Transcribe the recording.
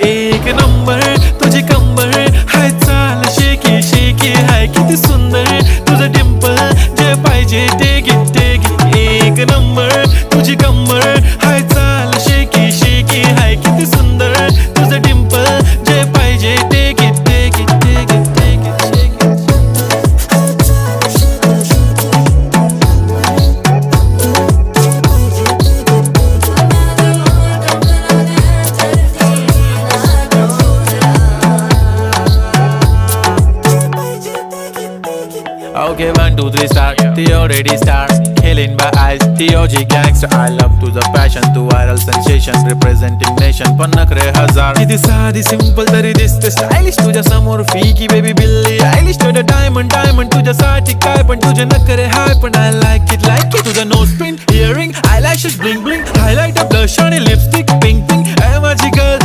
एक नंबर तुझी कंबर हाय, चाल शेकी शेकी हाय, किती सुंदर तुझं डिंपल, जे पाहिजे ते घे ते घे. एक नंबर तुझी कंबर हाय, चाल शेकी शेकी हाय, किती सुंदर तुझं डिंपल, जे पाहिजे ते घे ते घे ते घे ते घे. Okay, 1, 2, 3 start. The already starts. Killing by eyes. The OG gangster. I love to the passion, to viral sensation. Representing nation. पण नखरे हजार. किती साधी simple तरी दिसते stylish. तुझ्या समोर फीकी baby बिल्ली आयलिश. तुझं diamond तुझ्यासाठी काय पण तुझे नखरे हाय पण I like it. तुझं nose pin, earring, eyelashes bling bling, highlighter, blush आणि lipstick pink. ए माझी girl,